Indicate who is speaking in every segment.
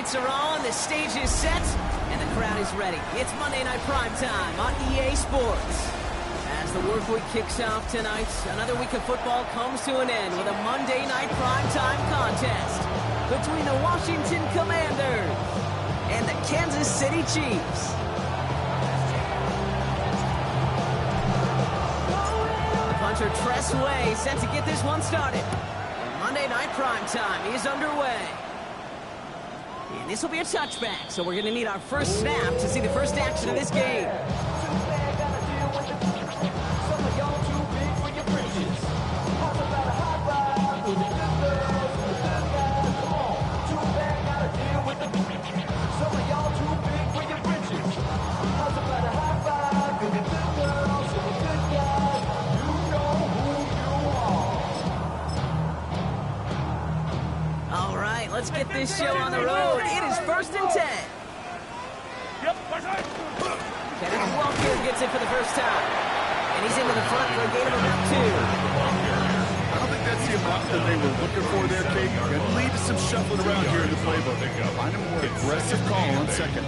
Speaker 1: lights are on, the stage is set, and the crowd is ready. It's Monday Night Primetime on EA Sports. As the work week kicks off tonight, another week of football comes to an end with a Monday Night Primetime contest between the Washington Commanders and the Kansas City Chiefs. The punter Tress Way set to get this one started. And Monday Night Primetime is underway. And this will be a touchback, so we're going to need our first snap to see the first action of this game. Let's get this show on the road. It is 1st and 10. Kenneth Walker gets it for the first time. And he's into the front for a gain of about 2.
Speaker 2: I don't think that's the amount that they were looking for there, Kate. Could lead to some shuffling around here in the playbook. Find a more aggressive call on second.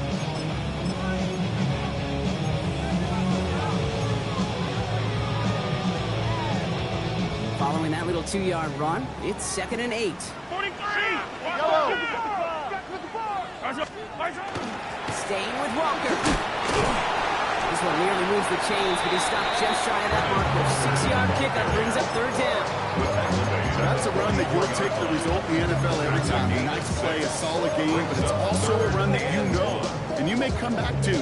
Speaker 1: Following that little 2-yard run, it's 2nd and 8.
Speaker 3: 43!
Speaker 1: Staying with Walker. This one nearly moves the chains, but he stopped just shy of that mark. The 6-yard kickoff brings up 3rd down.
Speaker 2: That's a run that you'll take the result in the NFL every time. A nice play, a solid game, but it's also a run that you know, and you may come back to.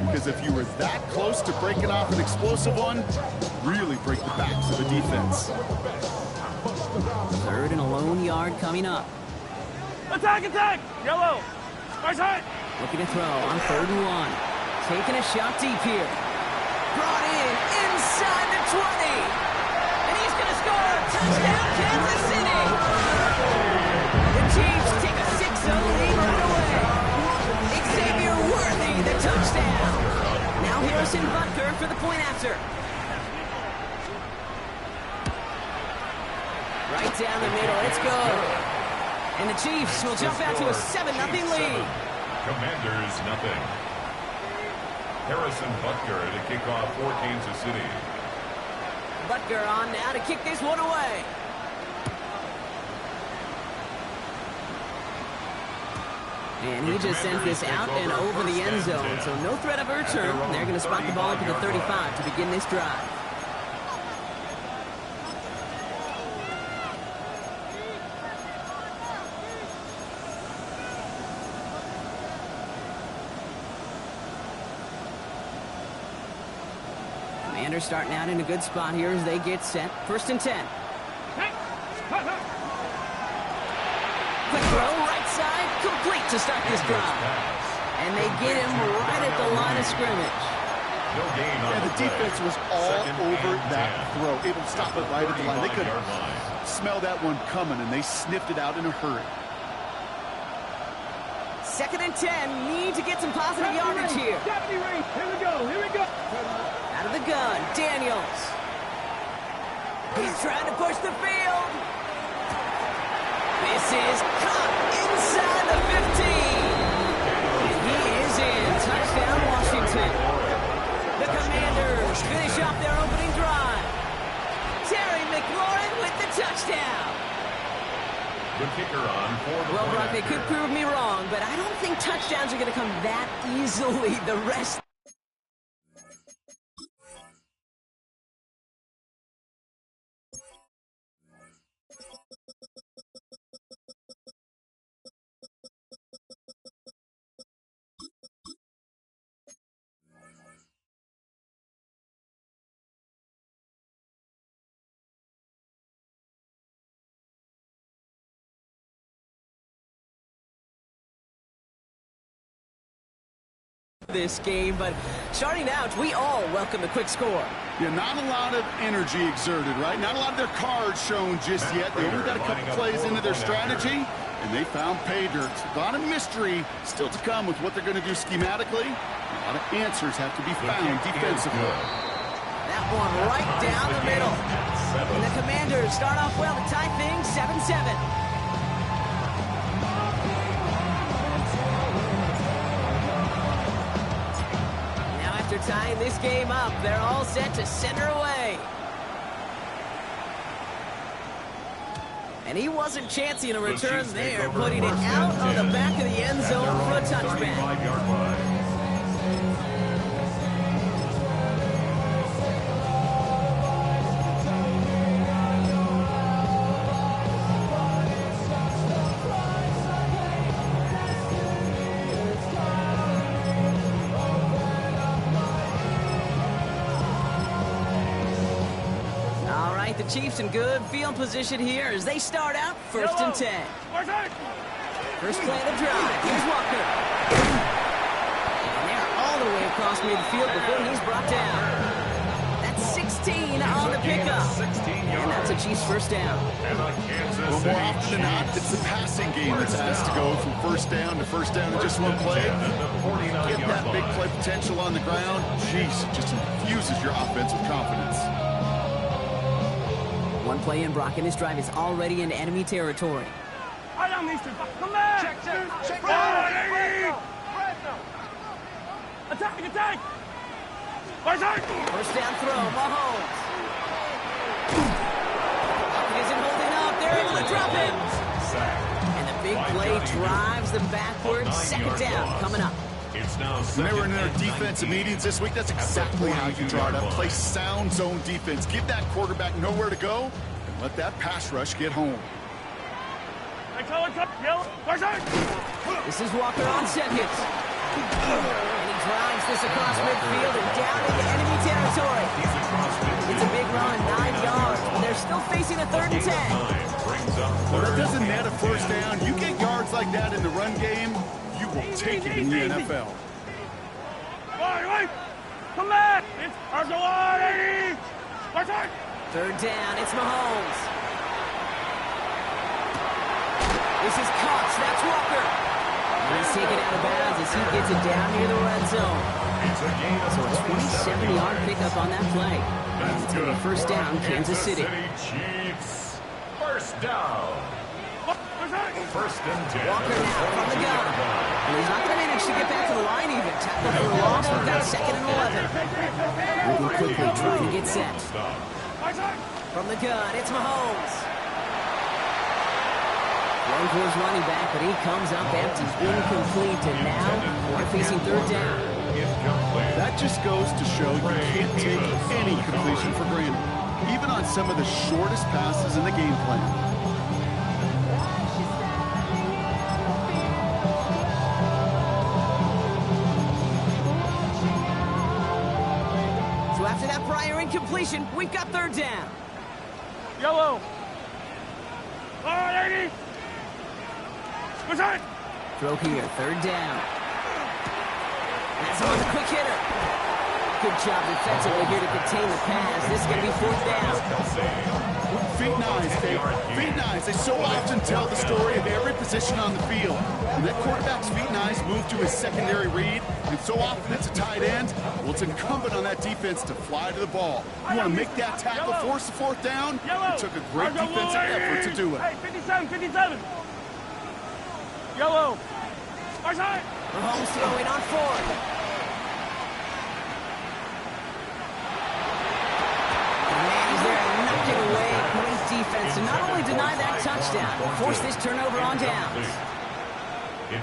Speaker 2: Because if you were that close to breaking off an explosive one, really break the backs of the defense.
Speaker 1: 3rd and a lone yard coming up.
Speaker 3: Attack, attack! Yellow! Right side!
Speaker 1: Looking to throw on 3rd and 1. Taking a shot deep here. Brought in inside the 20. And he's going to score. Touchdown, Kansas City! The Chiefs take a 6-0 lead right away. Xavier Worthy, the touchdown. Now Harrison Butker for the point after. Right down the middle. It's good. And the Chiefs will jump out to a 7-0 lead.
Speaker 4: Commanders, nothing. Harrison Butker to kick off for Kansas City.
Speaker 1: Butker on now to kick this one away. And he just sends this out and over the end zone. So no threat of a return. They're going to spot the ball up at the 35 to begin this drive. Commanders starting out in a good spot here as they get set. 1st and 10. Quick throw, right side, complete to start this drive. And they get him right at the line of scrimmage.
Speaker 4: No gain on
Speaker 2: the defense was all over that throw, able to stop it right at the line. They could smell that one coming, and they sniffed it out in a hurry.
Speaker 1: 2nd and 10, need to get some positive yardage here.
Speaker 3: Here we go, here we go.
Speaker 1: Out of the gun, Daniels. He's trying to push the field. This is caught inside the 15. And he is in. Touchdown, Washington. The Commanders finish off their opening drive. Terry McLaurin with the touchdown.
Speaker 4: The kicker on for the
Speaker 1: Well, Brock, they
Speaker 4: after.
Speaker 1: could prove me wrong, but I don't think touchdowns are going to come that easily the rest. This game, but starting out, we all welcome a quick score.
Speaker 2: Yeah, not a lot of energy exerted, right? Not a lot of their cards shown just yet. They only got a couple plays into their strategy, and they found pay dirt. A lot of mystery still to come with what they're going to do schematically. A lot of answers have to be found defensively.
Speaker 1: That one right down the middle. And the Commanders start off well to tie things 7-7. tying this game up. They're all set to center away. And he wasn't chancing a return there, putting it out on the back of the end zone for a touchback. The Chiefs in good field position here as they start out first and 10. First play of the drive. Here's Walker. And they're all the way across midfield before he's brought down. That's 16 on the pickup. And that's a Chiefs first down.
Speaker 2: Well, more often than not, it's the passing game that's asked to go from first down in just one play. Get that big play potential on the ground. Jeez, just infuses your offense with confidence.
Speaker 1: One play in, Brock, and this drive is already into enemy territory.
Speaker 3: Come back! Check. Attack!
Speaker 1: First down throw, Mahomes. Isn't holding up. They're able to drop him. And the big play drives them backwards. Second down coming up.
Speaker 2: Remember in our defensive meetings this week, that's exactly how you draw it up. Play sound zone defense. Give that quarterback nowhere to go and let that pass rush get home.
Speaker 1: This is Walker on set hits. And he drives this across midfield and down into enemy territory. It's a big run, 9 yards, but they're still facing a 3rd and 10.
Speaker 2: Well, that doesn't net a first down. You get yards like that in the run game, you will take it in the NFL.
Speaker 3: Come back! It's Argelati!
Speaker 1: 3rd down, it's Mahomes. This is Cox, that's Walker. And he's taken out of bounds as he gets it down near the red zone. So a 27-yard pickup on that play. And it's going to be first down, Kansas City.
Speaker 4: Chiefs, first down. First and 10.
Speaker 1: Walker now from the gun. And he's not going to manage to get back to the line even. Tackle for a loss. We've got 2nd and 11. Moving quickly, trying to get set. From the gun, it's Mahomes. Going for his running back, but he comes up empty. Incomplete, and now we're facing 3rd down.
Speaker 2: That just goes to show you can't take any completion for granted, even on some of the shortest passes in the game plan.
Speaker 1: So after that prior incompletion, we've got 3rd down.
Speaker 3: Yellow. All right, 80.
Speaker 1: Throw here, 3rd down. That's on the quick hitter. Good job defensively here to contain the pass. This is going to be 4th down.
Speaker 2: Feet nice, Dave. Feet nice. They so often tell the story of every position on the field. When that quarterback's feet nice move to his secondary read, and so often it's a tight end, well, it's incumbent on that defense to fly to the ball. You want to make that tackle, force the 4th down? It took a great defensive effort to do it.
Speaker 3: Hey, 57. Yellow.
Speaker 1: Mahomes throwing on 4th. And there and knocked it away. Great defense to not only deny that touchdown, but force this turnover on downs.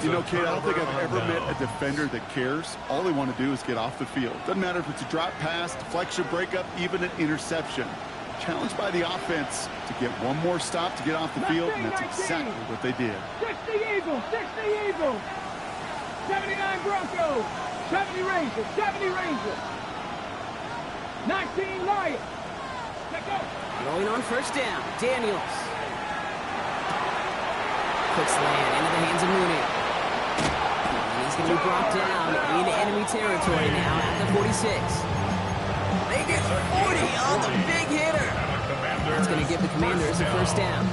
Speaker 2: You know, Kate, I don't think I've ever met a defender that cares. All they want to do is get off the field. Doesn't matter if it's a drop pass, deflection, breakup, even an interception. Challenged by the offense to get one more stop to get off the field, and that's exactly what they did.
Speaker 3: 60 Eagles, 79 Broncos, 70 Rangers, 19 Lions. Let's go.
Speaker 1: Going on first down, Daniels. Quick slant into the hands of Mooney. And he's going to be brought down into enemy territory now at the 46. They get 40 on the big hitter. That's going to give the Commanders a first down.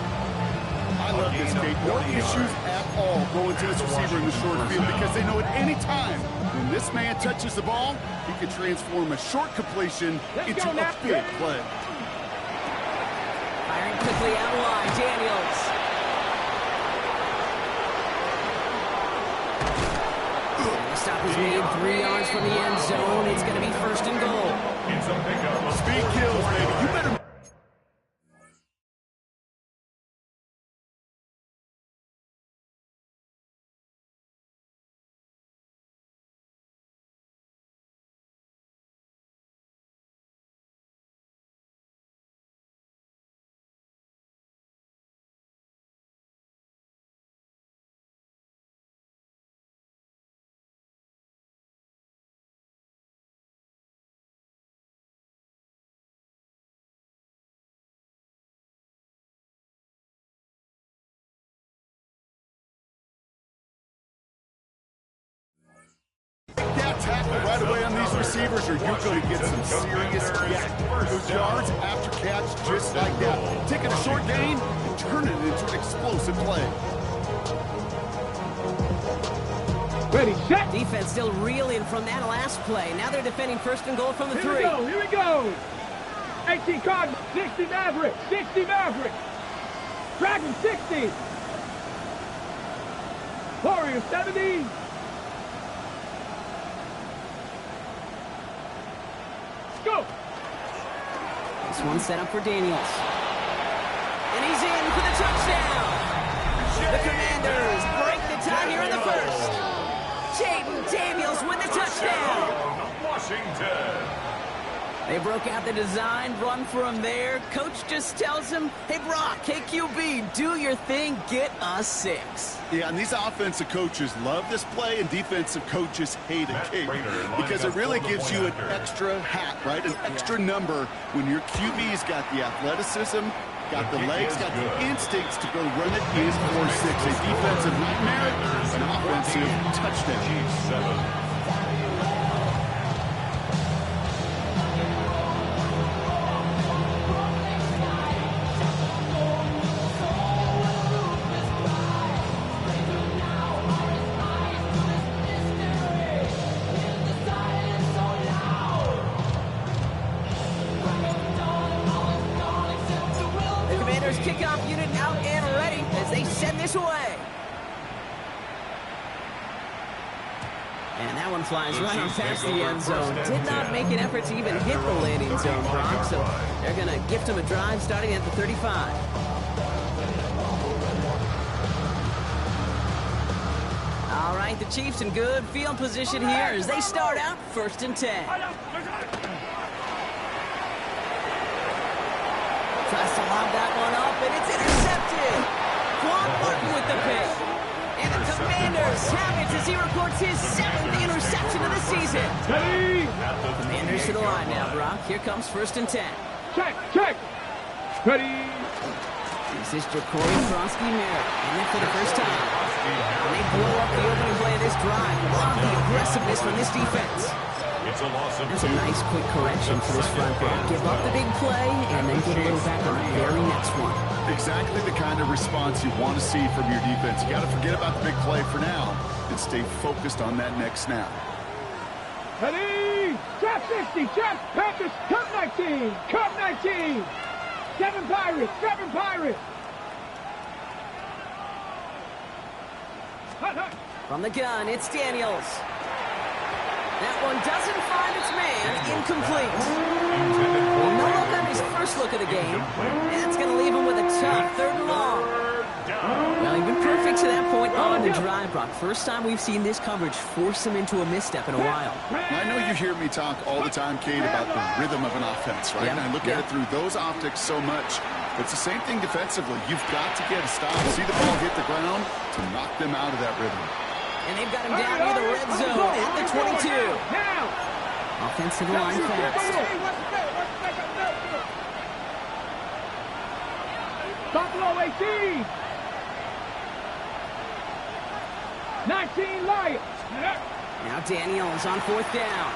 Speaker 2: I love this, Kate. No issues at all going to this receiver in the short field because they know at any time when this man touches the ball, he can transform a short completion into a big play.
Speaker 1: Firing quickly out wide, Daniels. stop is made 3 yards from the end zone. It's going to be first and goal.
Speaker 4: It's a pickup.
Speaker 2: Speed kills, baby. You better... that tackle right away on these receivers, or you're going to get some serious yak. Those yards after catch just like that. Taking a short gain and turning it into an explosive play.
Speaker 3: Ready, set.
Speaker 1: Defense still reeling from that last play. Now they're defending first and goal from the 3.
Speaker 3: Here we go. 18 Cardinals, 60 Mavericks, 60 Mavericks. Dragon 60. Warriors 70. Go.
Speaker 1: This one set up for Daniels. And he's in for the touchdown. The Commanders break the tie here in the first. Jaden Daniels with the touchdown.
Speaker 4: Washington.
Speaker 1: They broke out the design run from there. Coach just tells him, hey, Brock, hey, QB, do your thing, get us 6.
Speaker 2: Yeah, and these offensive coaches love this play, and defensive coaches hate it, Kate, because it really gives you an extra hat, right? An extra number when your QB's got the athleticism, got the legs, got the instincts to go run it in for 6. A defensive nightmare, an offensive touchdown.
Speaker 1: Kickoff unit out and ready as they send this away. And that one flies right on past the end zone. Did not make an effort to even hit the landing zone, Brock. So they're going to gift him a drive starting at the 35. All right, the Chiefs in good field position here as they start out first and 10. Tries to lob that one up, and it's intercepted. Quan Martin with the pick. And the Commanders have it as he records his 7th interception of the season. Commanders to the line now, Brock. Here comes first and 10.
Speaker 3: Check. Ready.
Speaker 1: This is Jacory Frosky-Merritt, and it for the first time. And they blow up the opening play of this drive. Love the aggressiveness from this defense.
Speaker 4: It's a loss of
Speaker 1: That's a nice quick correction for this front row. Give up the big play and then get a little back on the very next one.
Speaker 2: Exactly the kind of response you want to see from your defense. You got to forget about the big play for now and stay focused on that next snap.
Speaker 3: Ready. Trap 60. Trap Panthers. Cup 19. Cup 19. 7 Pirates. 7 Pirates. Hut.
Speaker 1: From the gun, it's Daniels. That one doesn't find its man. Incomplete. Well, no look on his first look of the game. That's going to leave him with a tough 3rd and long. Well, he's been perfect to that point on the drive, Brock. First time we've seen this coverage force him into a misstep in a while.
Speaker 2: I know you hear me talk all the time, Kate, about the rhythm of an offense, right?
Speaker 1: Yep.
Speaker 2: And I look at it through those optics so much. But it's the same thing defensively. You've got to get a stop, see the ball hit the ground to knock them out of that rhythm.
Speaker 1: And they've got him down near the red zone at the 22. Offensive line fast.
Speaker 3: Buffalo 18. 19 Lions.
Speaker 1: Now Daniels on 4th down.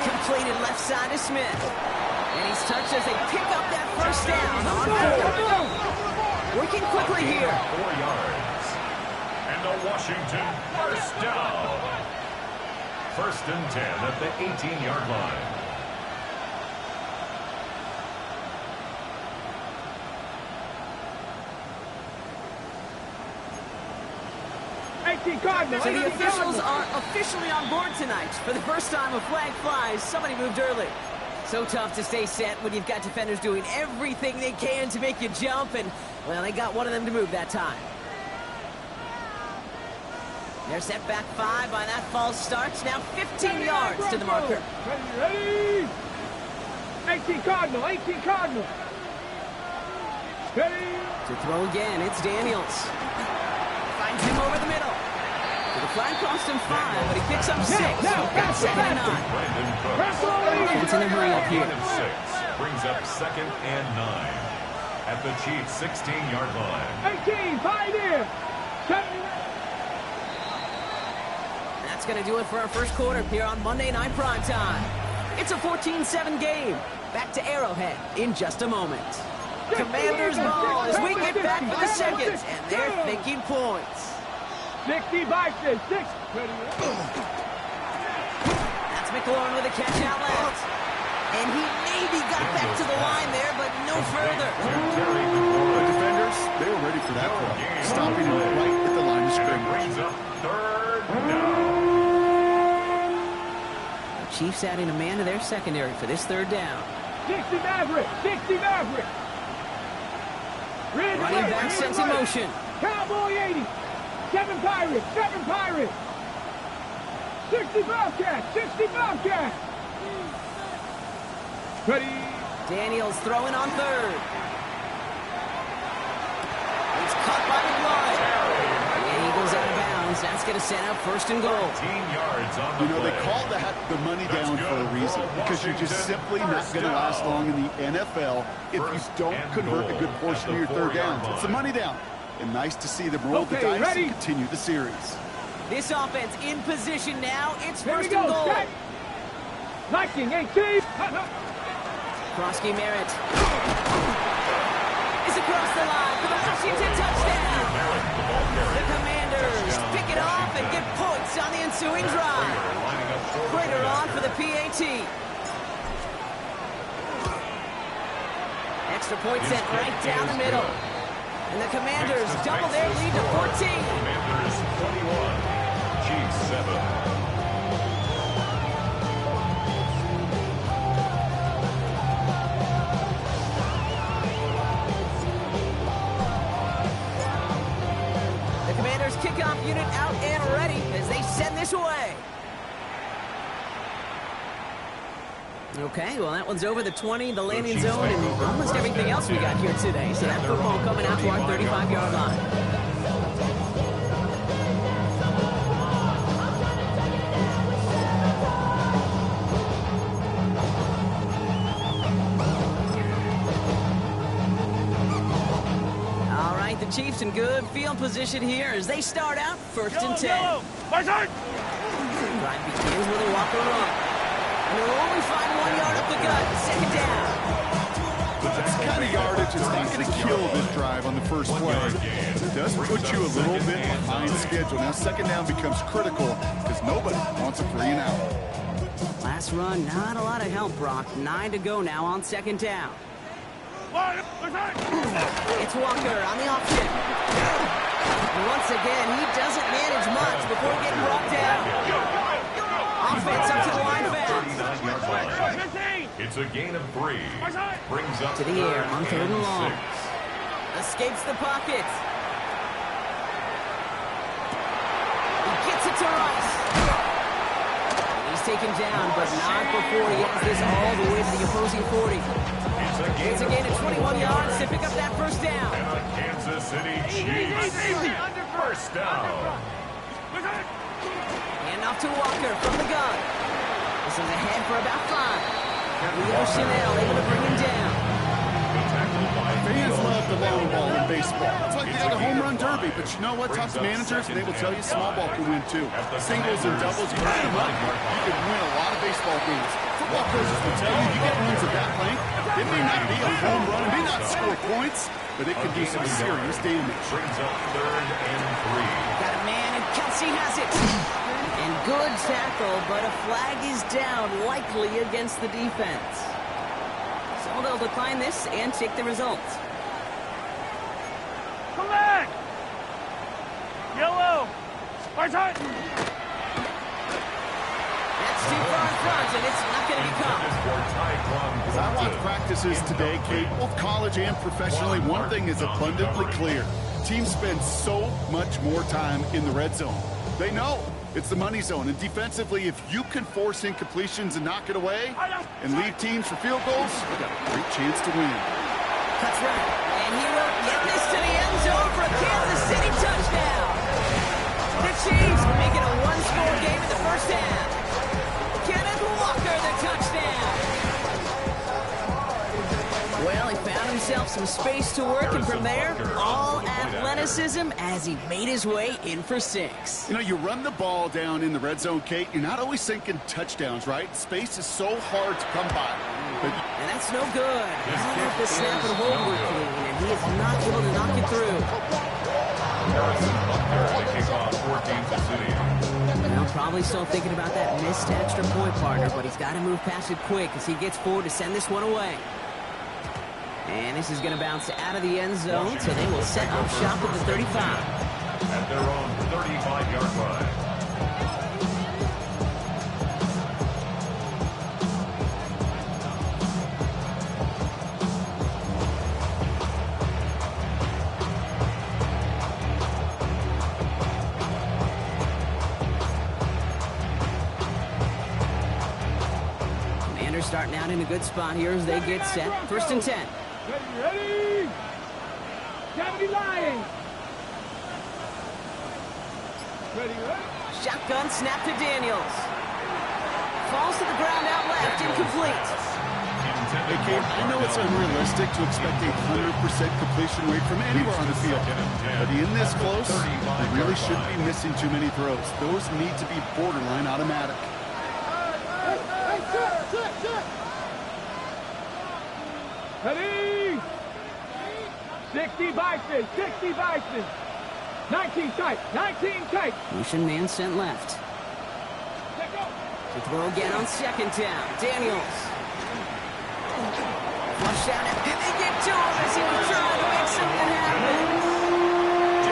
Speaker 1: Completed left side to Smith. And he's touched as they pick up that first down on 4th. Working quickly here.
Speaker 4: 4 yards. And the Washington first down. First and 10 at the 18-yard line.
Speaker 3: 18 Cardinal.
Speaker 1: So the
Speaker 3: 18
Speaker 1: officials
Speaker 3: Cardinal.
Speaker 1: are officially on board tonight. For the first time a flag flies, somebody moved early. So tough to stay set when you've got defenders doing everything they can to make you jump, and, well, they got one of them to move that time. They're set back 5 by that false start. Now 15 yards to the marker.
Speaker 3: Ready? 18 Cardinal. 18 Cardinal. Ready?
Speaker 1: To throw again, it's Daniels. Finds him over the middle. The flag cost him 5, but he picks up 6. Got 2nd and 9. It's in a hurry up here.
Speaker 4: 6 brings up 2nd and 9 at the Chiefs' 16-yard line.
Speaker 3: 18, pioneer.
Speaker 1: That's going to do it for our first quarter here on Monday Night Primetime. It's a 14-7 game. Back to Arrowhead in just a moment. Commanders ball as we get back for the second, and they're thinking points.
Speaker 3: 60 Bison, 6.
Speaker 1: That's McLaurin with a catch out left. And he maybe got back to the line there, but no further.
Speaker 2: The defenders, they were ready for that throw. Stopping him right at the line of scrimmage.
Speaker 4: Brings up 3rd down.
Speaker 1: The Chiefs adding a man to their secondary for this 3rd down.
Speaker 3: 60 Maverick, 60 Maverick.
Speaker 1: Running back sets in motion.
Speaker 3: Cowboy 80. 7 Pirates, 7 Pirates. 60 Bobcats, 60 Bobcats. Ready?
Speaker 1: Daniels throwing on 3rd. It's caught by McLaurin. And he goes out of bounds. That's going to set up 1st and goal.
Speaker 4: 15 yards on the
Speaker 2: You know, they
Speaker 4: play.
Speaker 2: call that the money down for a reason, because you're just simply not going to last long in the NFL if you don't convert a good portion of your 3rd downs. It's the money down. And nice to see them roll the dice
Speaker 3: ready?
Speaker 2: and continue the series.
Speaker 1: This offense in position now. It's
Speaker 3: Here we
Speaker 1: 1st and
Speaker 3: go,
Speaker 1: goal.
Speaker 3: set. Liking 18.
Speaker 1: Krosky Merritt is across the line for the Washington touchdown. The Commanders pick it off and get points on the ensuing drive. Prater on for the PAT. Extra point set right down the middle. And the Commanders double their lead to 14.
Speaker 4: Commanders 21, Chiefs 7.
Speaker 1: The Commanders kickoff unit out and ready as they send this away. Okay, well, that one's over the 20, the landing zone, and almost everything else we got here today. So that football coming out to our 35-yard line. All right, the Chiefs in good field position here as they start out 1st and 10. Drive begins with a Walker run. And they'll only find 1 yard up the gut. 2nd down.
Speaker 2: That's the kind of yardage that's not going to kill this drive on the first play. But it does put you a little bit behind schedule. Now 2nd down becomes critical because nobody wants a 3 and out.
Speaker 1: Last run, not a lot of help, Brock. 9 to go now on 2nd down. It's Walker on the option. And once again, he doesn't manage much before getting brought down. Offense up to the line fast.
Speaker 4: 39-yard line. It's a gain of 3. Brings up
Speaker 1: To the air on 3rd and long.
Speaker 4: 6.
Speaker 1: Escapes the pocket. He gets it to Rice. He's taken down, but not before he has this all the way to the opposing 40. It's a gain of 21 yards to pick up that 1st down.
Speaker 4: And a Kansas City Chiefs 1st down.
Speaker 1: And off to Walker from the gun. This is ahead for about 5. Leo Chanel able to bring him down.
Speaker 2: Fans love the long ball in baseball. It's like they got a home run derby, but you know what? Talk to managers and they will tell you small ball can win too. Singles and doubles, you line them up, you can win a lot of baseball games. Football coaches will tell you, you get runs of that length, it may not be a home run, it may not score points, but it can do some serious damage.
Speaker 4: Brings up 3rd and 3.
Speaker 1: Got a man, and Kelsey has it. And good tackle, but a flag is down, likely against the defense. So they'll decline this and take the results.
Speaker 3: Collect! Yellow!
Speaker 1: That's too far in front, and it's not going to be caught.
Speaker 2: As I watch practices today, Kate, both college and professionally, one thing is abundantly clear. Teams spend so much more time in the red zone. They know it's the money zone, and defensively, if you can force incompletions and knock it away and leave teams for field goals, you got a great chance to win.
Speaker 1: That's right. And he will get this to the end zone for a Kansas City touchdown. The Chiefs make it a one-score game in the first half. Kenneth Walker, the touchdown. Well, he found himself some space to work, and from there, all athleticism as he made his way in for 6.
Speaker 2: You know, you run the ball down in the red zone, Kate, you're not always thinking touchdowns, right? Space is so hard to come by.
Speaker 1: And that's no good. The snap and hold were clean, and he is not able to knock it through. Well, probably still thinking about that missed extra point, partner, but he's got to move past it quick as he gets forward to send this one away. And this is going to bounce out of the end zone, so they will set up shop at the 35.
Speaker 4: At their own 35-yard line.
Speaker 1: Commanders starting out in a good spot here as they get set. 1st and 10.
Speaker 3: Ready? 70 Lions. Ready?
Speaker 1: Shotgun snap to Daniels. Falls to the ground out left, incomplete.
Speaker 2: Hey, Kate, I know it's unrealistic to expect a 100% completion rate from anywhere on the field. But in this close, they really shouldn't be missing too many throws. Those need to be borderline automatic.
Speaker 3: Ready? 60 Bison, 60 Bison. 19 tight, 19 tight.
Speaker 1: Motion man sent left. To throw again on 2nd down. Daniels. Flush down. Did they get to him as he was trying to make something happen?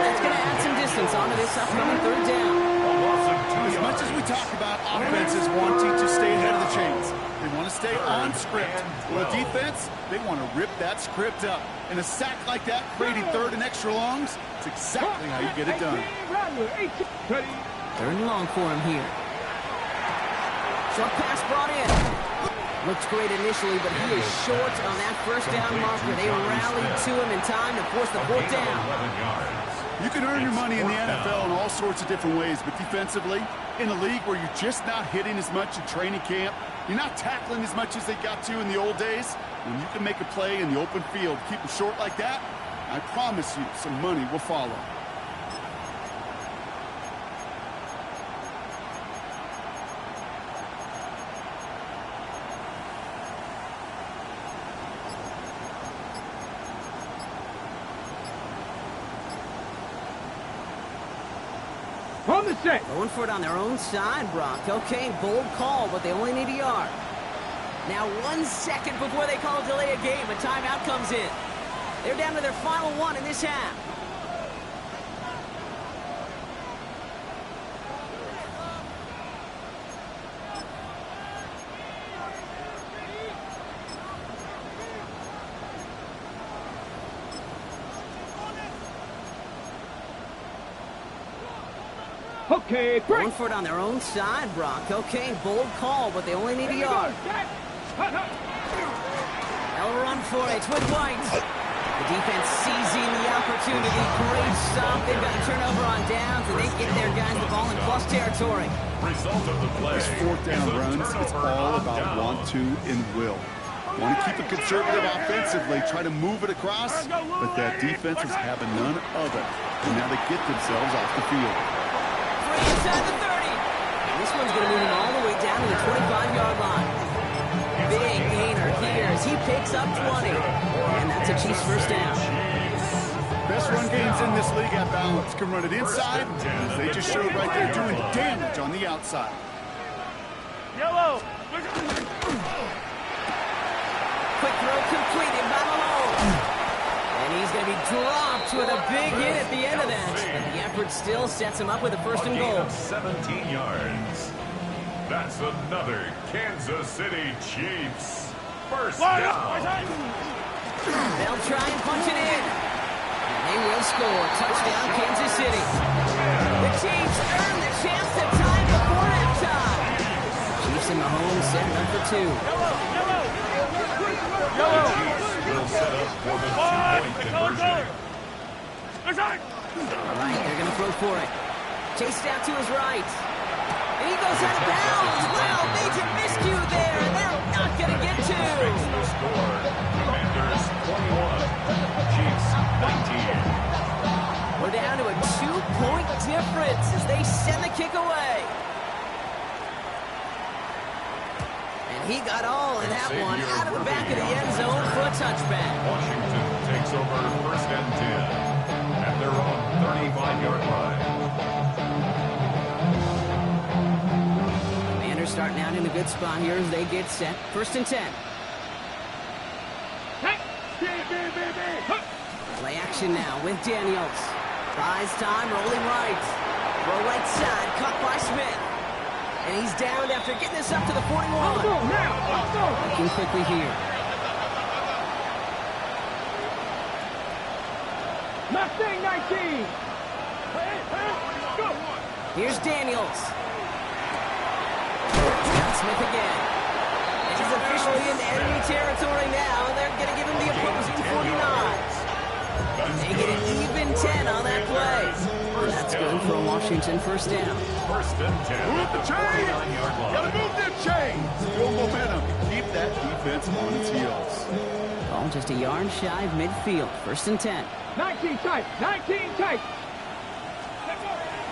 Speaker 1: That's going to add some distance onto this upcoming 3rd down.
Speaker 2: As much as we talk about offenses wanting to stay ahead of the chains, they want to stay on script. Well, the defense, they want to rip that script up. And a sack like that, creating 3rd and extra longs, it's exactly how you get it done.
Speaker 1: 3rd and long for him here. Short pass brought in. Looks great initially, but he is short on that 1st down marker. They rallied to him in time to force the 4th down.
Speaker 2: You can earn your money in the NFL in all sorts of different ways, but defensively, in a league where you're just not hitting as much in training camp, you're not tackling as much as they got to in the old days, when you can make a play in the open field, keep it short like that, I promise you some money will follow.
Speaker 3: On the set.
Speaker 1: Going for it on their own side, Brock. Okay, bold call, but they only need a yard. Now 1 second before they call a delay of game, a timeout comes in. They're down to their final one in this half.
Speaker 3: Okay, break.
Speaker 1: Going for it on their own side, Brock. Okay, bold call, but they only need a yard. They'll run for it with White. The defense seizing the opportunity. Great stop. They've got a turnover on downs, and they get their guys the ball in plus territory.
Speaker 4: Result of the play.
Speaker 2: This 4th down runs, it's all about want to and will. Want to keep it conservative offensively, try to move it across, but that defense is having none of it. And now they get themselves off the field.
Speaker 1: Inside the 30. And this one's going to move him all the way down to the 25-yard line. Big gainer here as he picks up 20. And that's a Chiefs 1st down.
Speaker 2: Best run games in this league at balance. Can run it inside, as they just showed right there, doing damage on the outside.
Speaker 3: Yellow.
Speaker 1: Quick throw completed by Malone. And he's going to be dropped with a big hit at the end of that. But the effort still sets him up with a first and goal.
Speaker 4: 17 yards. That's another Kansas City Chiefs first down.
Speaker 1: They'll try and punch it in. And they will score. Touchdown, Kansas City. The Chiefs earn the chance to tie before halftime. Chiefs in the home set up for 2.
Speaker 4: Will set up for the 2-point conversion.
Speaker 1: All right, they're going to throw for it. Chased out to his right. And he goes out of bounds. Wow, major miscue there. And they're not going to get to.
Speaker 4: The score, Commanders 21, Chiefs 19.
Speaker 1: We're down to a 2-point difference as they send the kick away. And he got all in that one out of the back of the end zone for a touchback.
Speaker 4: Washington takes over first and 10 at their own 35-yard line.
Speaker 1: Commanders starting out in a good spot here as they get set. First and 10. Play action now with Daniels. Buys time, rolling right. Throw right side, caught by Smith. And he's down after getting this up to the 41. Looking quickly here.
Speaker 3: Mustang 19. Go.
Speaker 1: Here's Daniels. Got Smith again. And he's officially in enemy territory now. They're going to give him the opposing 49. They get an even 10 on that play. And that's good for a Washington first down.
Speaker 4: First and 10
Speaker 2: Move
Speaker 4: at
Speaker 2: the
Speaker 4: the
Speaker 2: chains.
Speaker 4: 49-yard line.
Speaker 2: Gotta move them chains. Build momentum. Keep that defense on its heels.
Speaker 1: Ball just a yard shy of midfield. First and 10.
Speaker 3: 19 tight. 19 tight.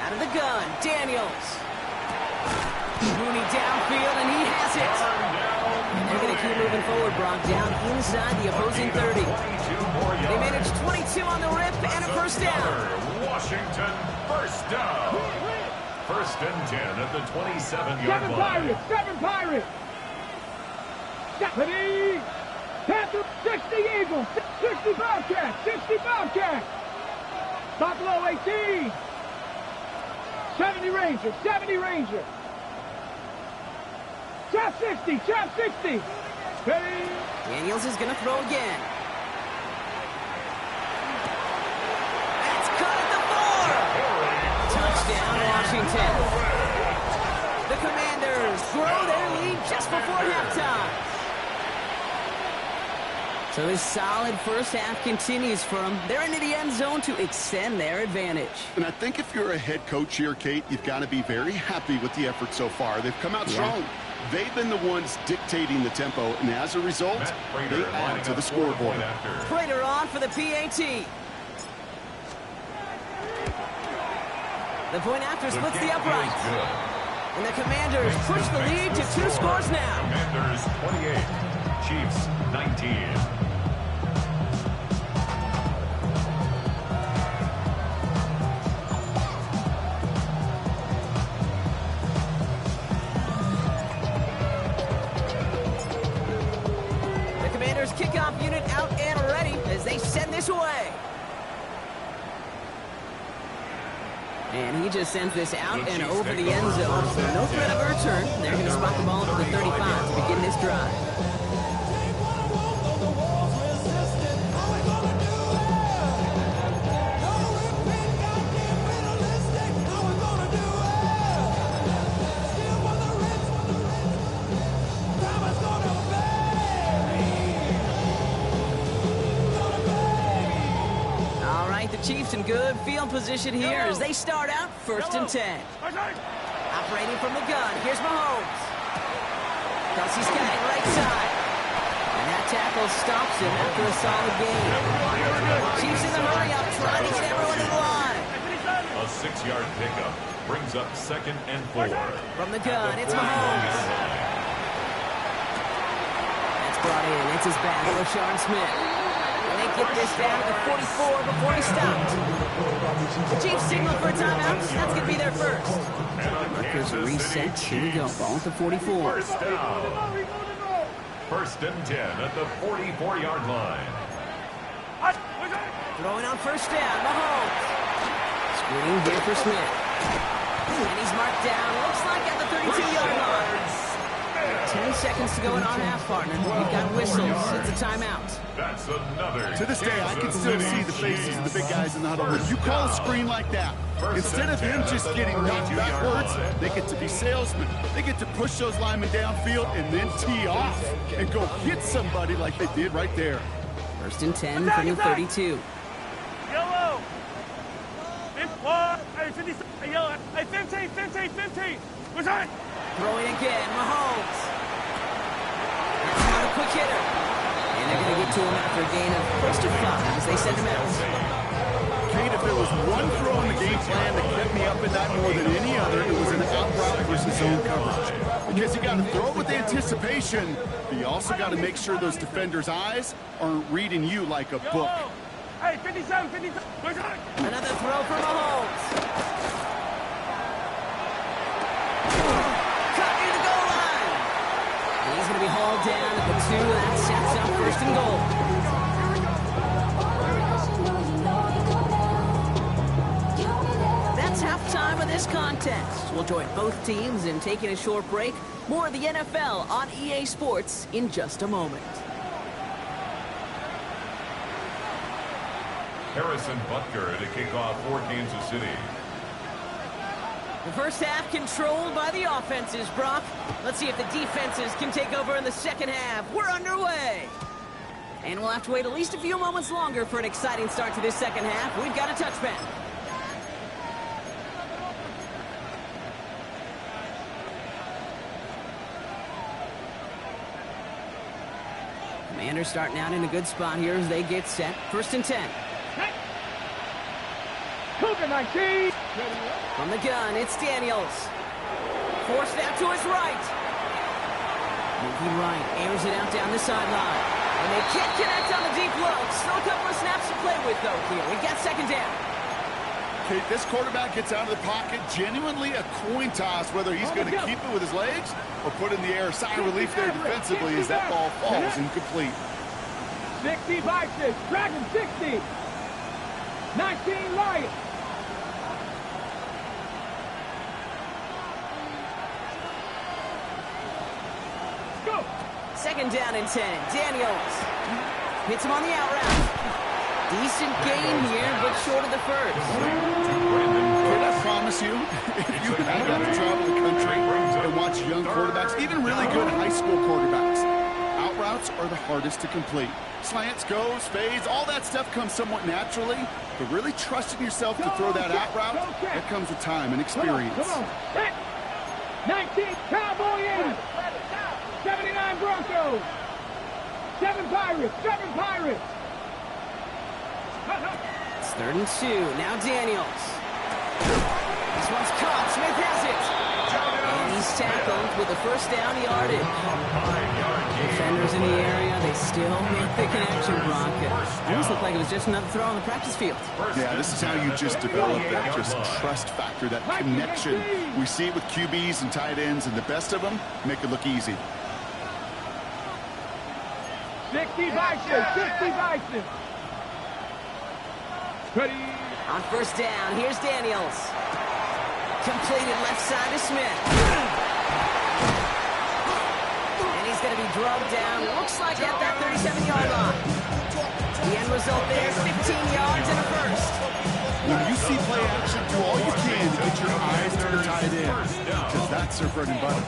Speaker 1: Out of the gun, Daniels. Mooney downfield, and he has it. And they're going to keep moving forward, Brock, down inside the opposing 30. They managed 22 on the rip and a first down.
Speaker 4: Washington first down. First and 10 at the 27-yard
Speaker 3: 7
Speaker 4: line.
Speaker 3: Pirates. 7 Pirates. Stephanie. Panther. 60 Eagles. 60 Bobcats. 60 Bobcats. Buffalo 18. 70 Rangers. 70 Rangers. Chap 60. Chap 60. Ready.
Speaker 1: Daniels is going to throw again. That's caught at the 4. Touchdown, Washington. The Commanders grow their lead just before halftime. So this solid first half continues for them. They're into the end zone to extend their advantage.
Speaker 2: And I think if you're a head coach here, Kate, you've got to be very happy with the effort so far. They've come out strong. They've been the ones dictating the tempo, and as a result, they add to the scoreboard.
Speaker 1: Prater on for the PAT. The point after splits the upright. And the Commanders push the lead to 2 scores now.
Speaker 4: Commanders 28, Chiefs 19.
Speaker 1: Kickoff unit out and ready as they send this away. And he just sends this out and over the end zone. So no threat of a return. They're going to spot the ball for the 35 to begin this drive. Chiefs in good field position here as they start out first and 10. Operating from the gun, here's Mahomes. Kelsey's got it right side. And that tackle stops him after a solid gain. Chiefs in the hurry up, trying to get everyone in line.
Speaker 4: A 6-yard pickup brings up second and 4.
Speaker 1: From the gun, it's Mahomes. That's brought in, it's his back, Rashard Smith. And they get this down to the 44 before he stopped. The Chiefs signal for a timeout. That's going to be their first. Markers reset. Here we go. Ball at the 44.
Speaker 4: First down. First and 10 at the 44-yard line.
Speaker 1: Throwing on first down, Mahomes. Screen here for Smith. And he's marked down, looks like at the 32-yard line. 10 seconds to go in our half, partner. We've got whistles. It's a timeout.
Speaker 4: That's another.
Speaker 2: To this day, I can still see the faces of the big guys in the huddle. When you call a screen like that, instead of them just getting knocked backwards, they get to be salesmen. They get to push those linemen downfield and then tee off and go hit somebody like they did right there.
Speaker 1: First and 10 from the 32.
Speaker 3: Yellow. 15. What's that?
Speaker 1: Throwing again, Mahomes. That's not a quick hitter. And they're going to get to him after a gain of close to 5 as they send him out.
Speaker 2: Kate, if there was one throw in the game plan that kept me up at that more than any other, it was an out route versus zone coverage. Because you got to throw it with anticipation, but you also got to make sure those defenders' eyes aren't reading you like a book.
Speaker 3: Hey, 57. What's that?
Speaker 1: Another throw for Mahomes. Cut near the goal line. And he's going to be hauled down at the 2. That sets up first and goal. That's halftime of this contest. We'll join both teams in taking a short break. More of the NFL on EA Sports in just a moment.
Speaker 4: Harrison Butker to kick off for Kansas City.
Speaker 1: The first half controlled by the offenses, Brock. Let's see if the defenses can take over in the second half. We're underway. And we'll have to wait at least a few moments longer for an exciting start to this second half. We've got a touchback. Commanders starting out in a good spot here as they get set. First and 10.
Speaker 3: Cougar 19.
Speaker 1: From the gun, it's Daniels. Forced out to his right. Moving right, airs it out down the sideline. And they can't connect on the deep low. Still a couple of snaps to play with, though, here. We've got second down.
Speaker 2: Okay, this quarterback gets out of the pocket, genuinely a coin toss whether he's going to keep it with his legs or put in the air. Sigh of relief there defensively as that ball falls incomplete.
Speaker 3: 60 Vikings. Dragon 60. 19 Lions. Go.
Speaker 1: Second down and 10. Daniels hits him on the out route. Decent gain here, but short of the first.
Speaker 2: Can I promise you, if you have got to travel the country and watch young quarterbacks, even really good high school quarterbacks, out routes are the hardest to complete. Slants, goes, fades, all that stuff comes somewhat naturally, but really trusting yourself to throw that out route, that comes with time and experience.
Speaker 3: Come on. 19 Cowboy 80. 79 Broncos. 7 Pirates.
Speaker 1: It's third and 2. Now Daniels. This one's caught. Smith has it. And he's tackled with a first down yardage. Defenders in the area, they still make the connection, Brock. It almost looked like it was just another throw on the practice field.
Speaker 2: Yeah, this is how you just develop that just trust factor, that connection. We see it with QBs and tight ends, and the best of them make it look easy.
Speaker 3: 60 Vikings. Ready.
Speaker 1: On first down, here's Daniels. Completed left side to Smith. And he's going to be drugged down, looks like at that 37-yard line. The end result there, 15 yards and a first.
Speaker 2: When you see play action, do all you can to get your eyes to the tight end, because that's their bread and butter.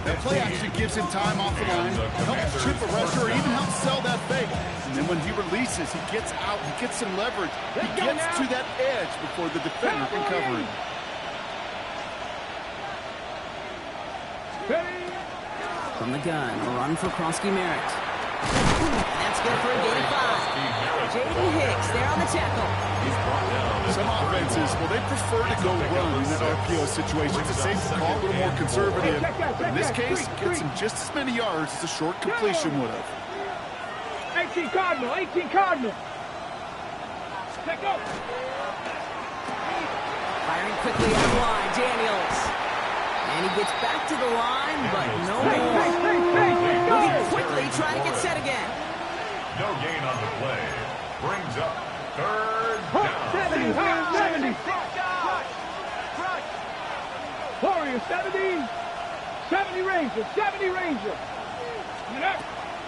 Speaker 2: That play action gives him time off the line, helps chip a rusher, or even helps sell that fake. And then when he releases, he gets out, he gets some leverage. He gets to that edge before the defender can cover him.
Speaker 1: From the gun, a run for Krosky Merritt. That's good for a gain of 5. J.D. Hicks there on the tackle.
Speaker 2: Some offenses, well, they prefer to go run in that RPO situation. It's a safe call, a little more conservative. But in this case, gets him just as many yards as a short completion would have.
Speaker 3: 18 Cardinal. Let go.
Speaker 1: Firing quickly out of line, Daniels. And he gets back to the line, but no more. Moving quickly, trying to get set again.
Speaker 4: No gain on the play. Brings up Third down.
Speaker 3: 70. Warrior 70. 70 Ranger. 70 Ranger.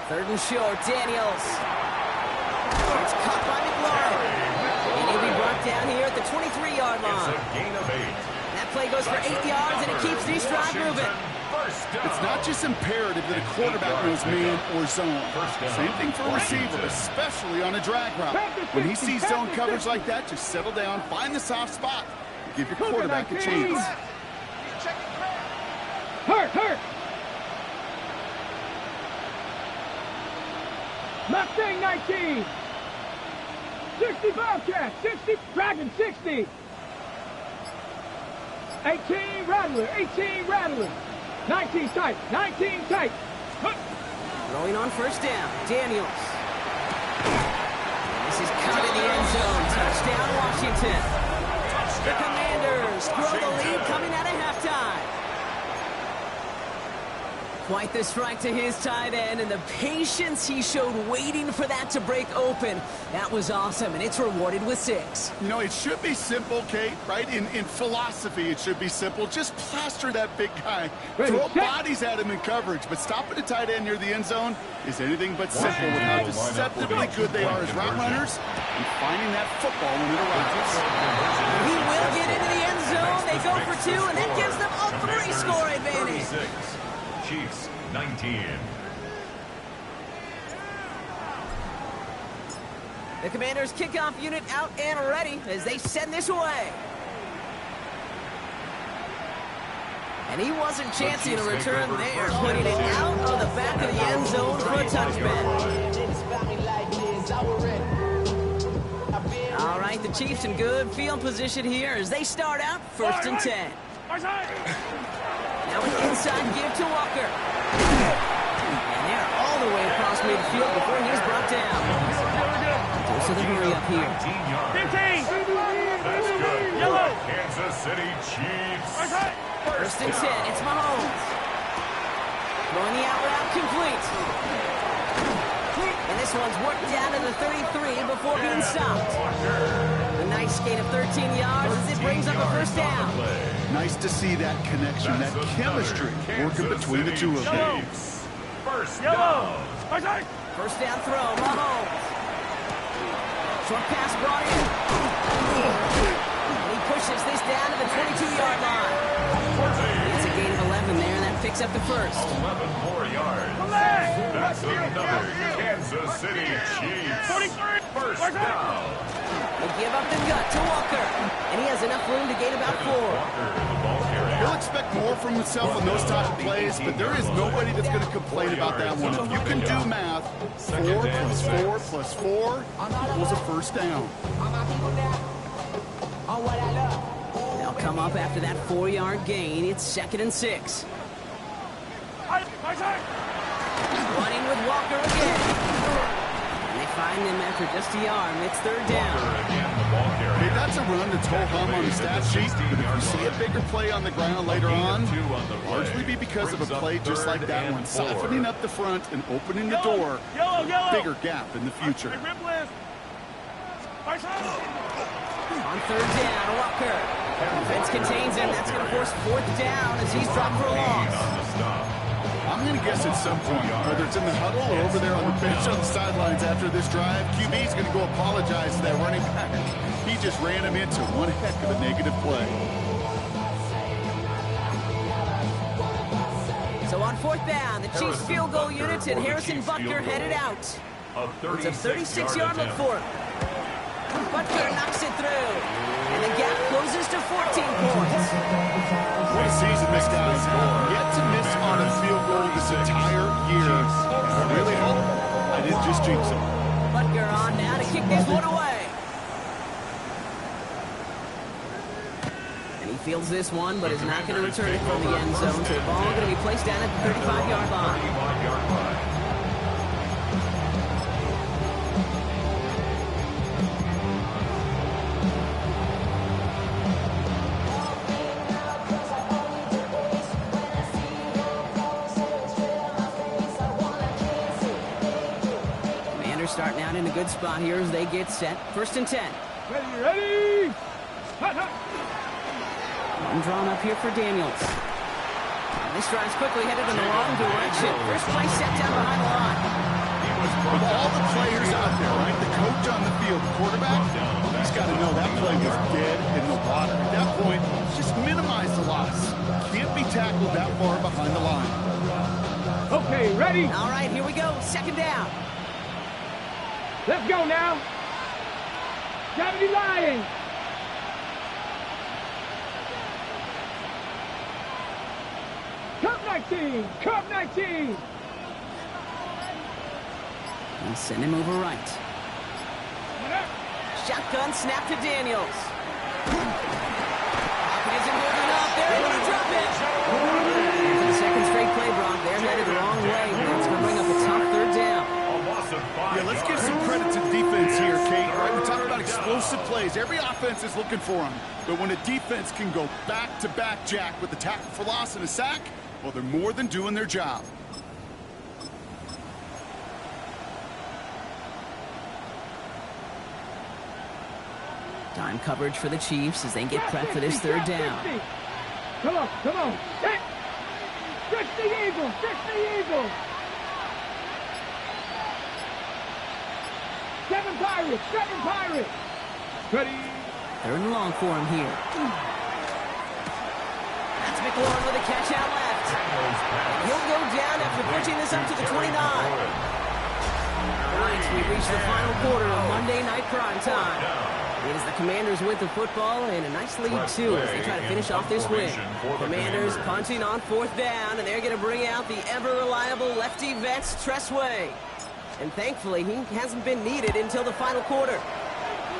Speaker 1: Third and short, Daniels. It's caught by McLaurin. And he'll be brought down here at the 23-yard
Speaker 4: It's
Speaker 1: line.
Speaker 4: a gain of 8.
Speaker 1: That play goes for 8 yards, and it keeps this drive moving.
Speaker 4: First down.
Speaker 2: It's not just imperative that a quarterback knows man or zone. Same thing for a receiver, especially on a drag route. When he sees zone coverage like that, just settle down, find the soft spot, give your quarterback a chance.
Speaker 3: Hurt. Mustang 19. 60 Bobcat. 60 Dragon 60. 18 Rattler. 18 Rattler. 19 tight. 19 tight.
Speaker 1: Throwing on first down, Daniels. This is caught in the end zone. Touchdown, Washington. The Commanders grow the lead coming out of halftime. Quite the strike to his tight end, and the patience he showed waiting for that to break open. That was awesome, and it's rewarded with 6.
Speaker 2: You know, it should be simple, Kate, right? In philosophy, it should be simple. Just plaster that big guy. Throw bodies at him in coverage, but stopping a tight end near the end zone is anything but simple with how deceptively good they are as route runners and finding that football when it arrives.
Speaker 1: He will get into the end zone. They go for 2, and that gives them a 3-score advantage.
Speaker 4: 36. Chiefs 19.
Speaker 1: The Commanders' kickoff unit out and ready as they send this away. And he wasn't chancing a return there, putting it out on the back of the end zone for a touchback. All right, the Chiefs in good field position here as they start out 1st and 10. Now an inside give to Walker. And they're all the way across midfield before he's brought down. Dose of the hurry up here.
Speaker 4: 15. That's good.
Speaker 3: Yellow.
Speaker 4: Kansas City Chiefs.
Speaker 1: 1st and 10, it's Mahomes. Throwing the out route complete. And this one's worked down to the 33 before being stopped. A nice gain of 13 yards as it brings up a 1st down.
Speaker 2: Nice to see that connection, that chemistry working between the two of them.
Speaker 4: First down.
Speaker 1: 1st down throw, Mahomes. Short pass brought in. And he pushes this down to the 22-yard line. It's a gain of 11 there, and that picks up the 1st.
Speaker 4: 11 more yards. That's another Kansas City Chiefs. 1st down.
Speaker 1: They give up the gut to Walker. And he has enough room to gain about 4.
Speaker 2: He'll expect more from himself on those type of plays, but there is nobody that's going to complain about that one. If you can do math, 4 plus 4 plus 4 equals a 1st down.
Speaker 1: They'll come up after that 4-yard gain. It's 2nd and 6. Running with Walker again. And they find him after just a yard. It's 3rd down.
Speaker 2: Hey, that's a run that's ho-hum on the stat sheet, but if you see a bigger play on the ground later on, largely be because of a play just like that one, softening up the front and opening the door for a bigger gap in the future.
Speaker 1: On 3rd down, Walker. Defense contains him. That's going to force 4th down as he's dropped for a loss.
Speaker 2: I'm going to guess at some point, whether it's in the huddle or over there on the bench on the sidelines after this drive, QB's going to go apologize to that running back. He just ran him into one heck of a negative play.
Speaker 1: So on 4th down, the Chiefs field goal unit and Harrison Butker headed out. It's a 36-yard look for him. Butker knocks it through. And the gap closes to 14 points.
Speaker 2: What a season this guy's had. Yet to miss on a field goal this entire year. I really hope I didn't just jinx him.
Speaker 1: Butker on now to kick this one away. And he fields this one, but is not going to return it from the end zone. So the ball going to be placed down at the 35-yard line. starting out in a good spot here as they get set. 1st and 10.
Speaker 3: Ready? Hut, hut.
Speaker 1: One drawn up here for Daniels. This drive's quickly headed in the wrong direction. First play set down behind the line.
Speaker 2: Of all the players out there, right, the coach on the field, the quarterback, he's got to know that play was dead in the water. At that point, just minimize the loss. Can't be tackled that far behind the line.
Speaker 3: Okay, ready?
Speaker 1: All right, here we go. 2nd down.
Speaker 3: Let's go now. Gotta be lying. Cup 19. Cup 19.
Speaker 1: And send him over right. Shotgun snap to Daniels. Pocket isn't moving up. They're able to drop it. For the 2nd straight play, Brock, they're headed the wrong way. That's going to bring up a tough 3rd down.
Speaker 2: Yeah, let's give some credit to the defense here, Kate. Right, we're talking about explosive plays. Every offense is looking for them. But when a defense can go back-to-back, Jack, with a tackle for loss and a sack, well, they're more than doing their job.
Speaker 1: Time coverage for the Chiefs as they get prepped for this 3rd down.
Speaker 3: Come on, come on. Stretch the eagle, stretch the eagle. 7 Pirates, 7 Pirates. Ready?
Speaker 1: 3rd and long for him here. That's McLaurin with a catch out left. He'll go down after pushing this up to the 29. All right, we reach the final quarter of Monday Night Prime Time. It is the Commanders with the football and a nice lead, too, as they try to finish off this win. Commanders punting on 4th down, and they're going to bring out the ever-reliable lefty vets, Tressway. And thankfully, he hasn't been needed until the final quarter.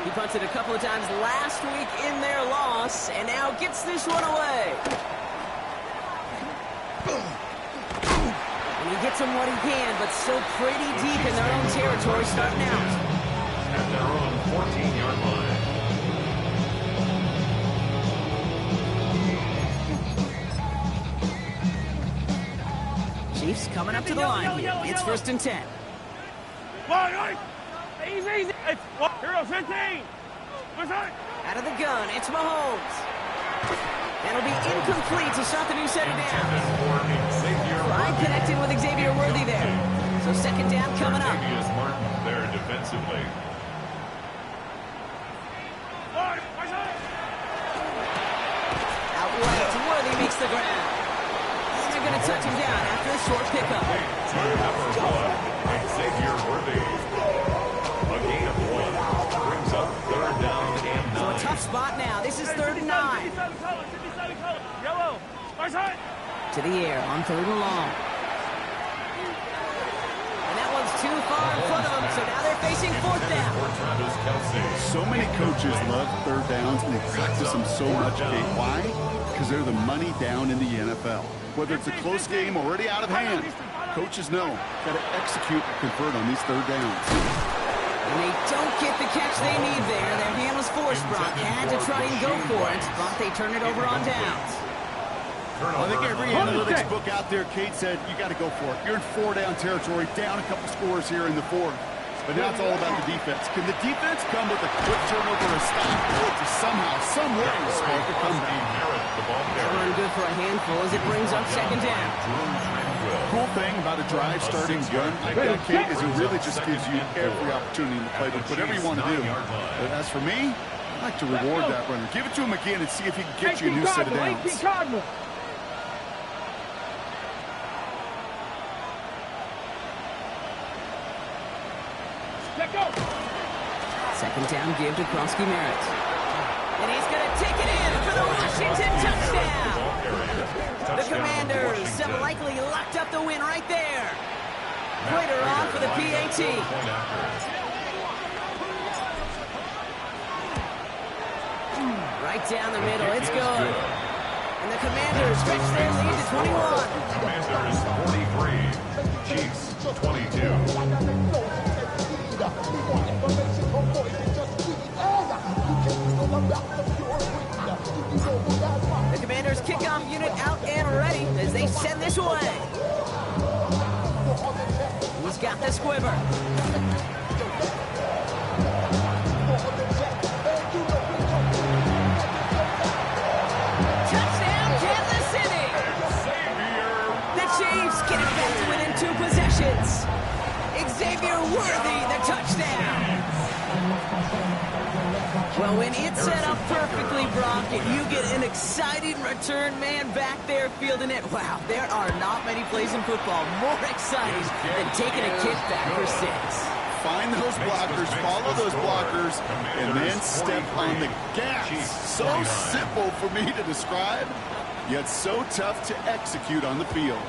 Speaker 1: He punted a couple of times last week in their loss, and now gets this one away. And he gets him what he can, but still pretty deep in their own territory starting out.
Speaker 4: At their own 14-yard line.
Speaker 1: Chiefs coming up to the line here. It's 1st and 10.
Speaker 3: Easy. It's Hero 15.
Speaker 1: Out of the gun, it's Mahomes. That'll be incomplete to start the new set of downs. Line connecting with Xavier Worthy there. So 2nd down coming up.
Speaker 4: Martin there defensively.
Speaker 1: Out left, Worthy makes the ground. And they're going to touch him down after a short pickup.
Speaker 4: Number 1, Xavier Worthy. A gain of 1 brings up 3rd down and 9.
Speaker 1: So a tough spot now. This is 3rd and 9.
Speaker 3: Yellow.
Speaker 1: To the air on 3rd and long. And that one's too far in front of them, so now they're facing 4th down.
Speaker 2: So many coaches love 3rd downs, and they practice them so much, Kate. Why? Because they're the money down in the NFL. Whether it's a close game already out of hand, coaches know got to execute and convert on these 3rd downs.
Speaker 1: And they don't get the catch they need there. Their hand was forced. Brock had to try and go for it, but they turn it over on downs.
Speaker 2: I think every analytics book out there, Kate, said you got to go for it. You're in 4-down territory, down a couple scores here in the 4th. But now it's all about the defense. Can the defense come with a quick turnover or stop to somehow, some way, spark a comeback?
Speaker 1: Run good for a handful as it brings up 2nd down.
Speaker 2: Cool thing about a drive starting gun like that, Kate, is it really just gives you every opportunity to play with whatever you want to do. But as for me, I like to reward that runner. Give it to him again and see if he can get you a new set of downs.
Speaker 3: Let go.
Speaker 1: 2nd down give to Krosky-Merritt. And he's going to take it in for the Washington touchdown. The Commanders have likely locked up the win right there. Later on for the PAT. Right down the middle. It's good. And the Commanders stretch their lead to 21.
Speaker 4: Commanders 43. Chiefs 22.
Speaker 1: The Commanders kickoff unit out and ready as they send this away. He's got the squibber. Chiefs get it back to within 2 possessions. Xavier Worthy, the touchdown. Well, when it's set up perfectly, Brock, and you get an exciting return man back there fielding it, wow, there are not many plays in football more exciting than taking a kickback for 6.
Speaker 2: Find those blockers, follow those blockers, and then step on the gas. So simple for me to describe, yet so tough to execute on the field.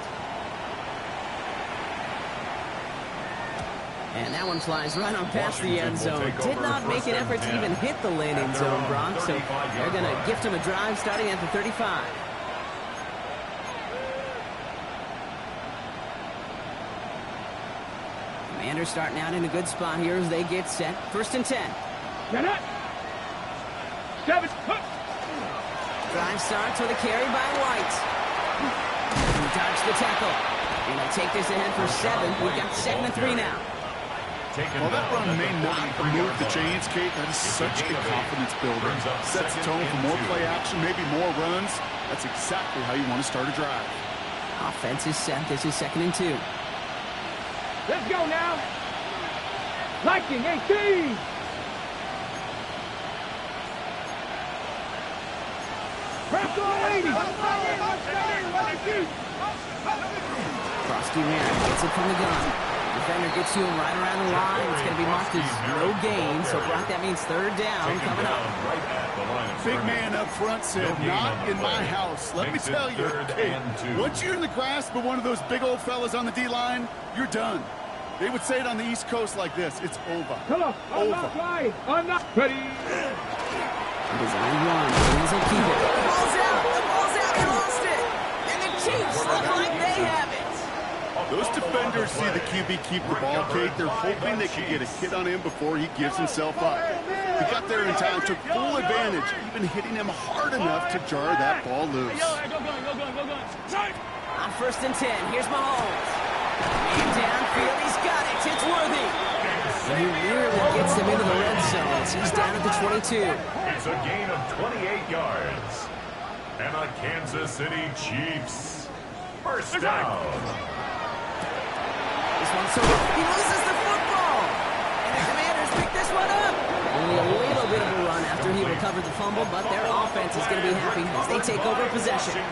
Speaker 1: And that one flies right on past the end zone. Did not make an effort to even hit the landing zone, Brock, so they're going to gift him a drive starting at the 35. Commanders starting out in a good spot here as they get set. 1st and 10.
Speaker 3: Get it. 7.
Speaker 1: Drive starts with a carry by White. Dodge the tackle. And they'll take this ahead for 7. We've got 2nd and 3 now.
Speaker 2: Well, that run may not move the chains, Kate. That is such a confidence builder. Sets the tone for more play action, maybe more runs. That's exactly how you want to start a drive.
Speaker 1: Offense is set. This is 2nd and 2.
Speaker 3: Let's go now. Liking 18. Press on 80.
Speaker 1: Frosty Merritt gets it from the gun. Defender gets you right around the line. It's going to be marked as no gain. So, Brock, that means 3rd down coming up.
Speaker 2: Big man up front said, not in my house. Let me tell you, hey, once you're in the grasp of one of those big old fellas on the D-line, you're done. They would say it on the East Coast like this. It's over.
Speaker 3: Come on. I'm not right. I'm not ready.
Speaker 1: Design run. Williams will keep it. The ball's out. The ball's out. They lost it. And the Chiefs look like they have it.
Speaker 2: Those defenders see the QB keep the ball, Kate. They're hoping they can get a hit on him before he gives himself up. He got there in time, took full advantage, even hitting him hard enough to jar that ball loose.
Speaker 1: On 1st and 10, here's Mahomes. And downfield, he's got it. It's Worthy. And he really gets them into the red zone as he's down at the 22.
Speaker 4: It's a gain of 28 yards. And a Kansas City Chiefs 1st down.
Speaker 1: This one's so he loses the football. And the Commanders pick this one up. Only a little bit of a run after he recovered the fumble, but their offense is going to be happy as they take over possession.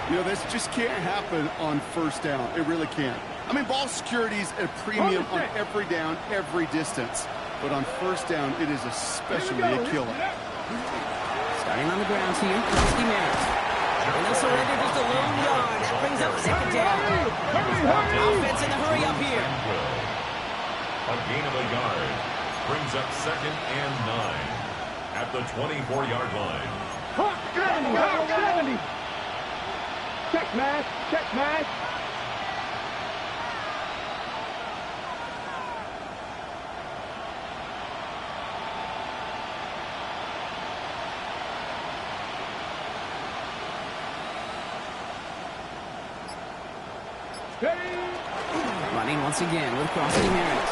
Speaker 2: You know, this just can't happen on 1st down. It really can't. I mean, ball security is a premium on every down, every distance. But on 1st down, it is especially a killer.
Speaker 1: Starting on the ground here, Frosty Merritt. And they'll surrender just a lone yard. That brings up 2nd down. Offense in the hurry up here.
Speaker 4: A gain of a yard brings up 2nd and 9 at the 24-yard line.
Speaker 3: 70. Check match. Check match.
Speaker 1: Running once again with Frosty Merritt.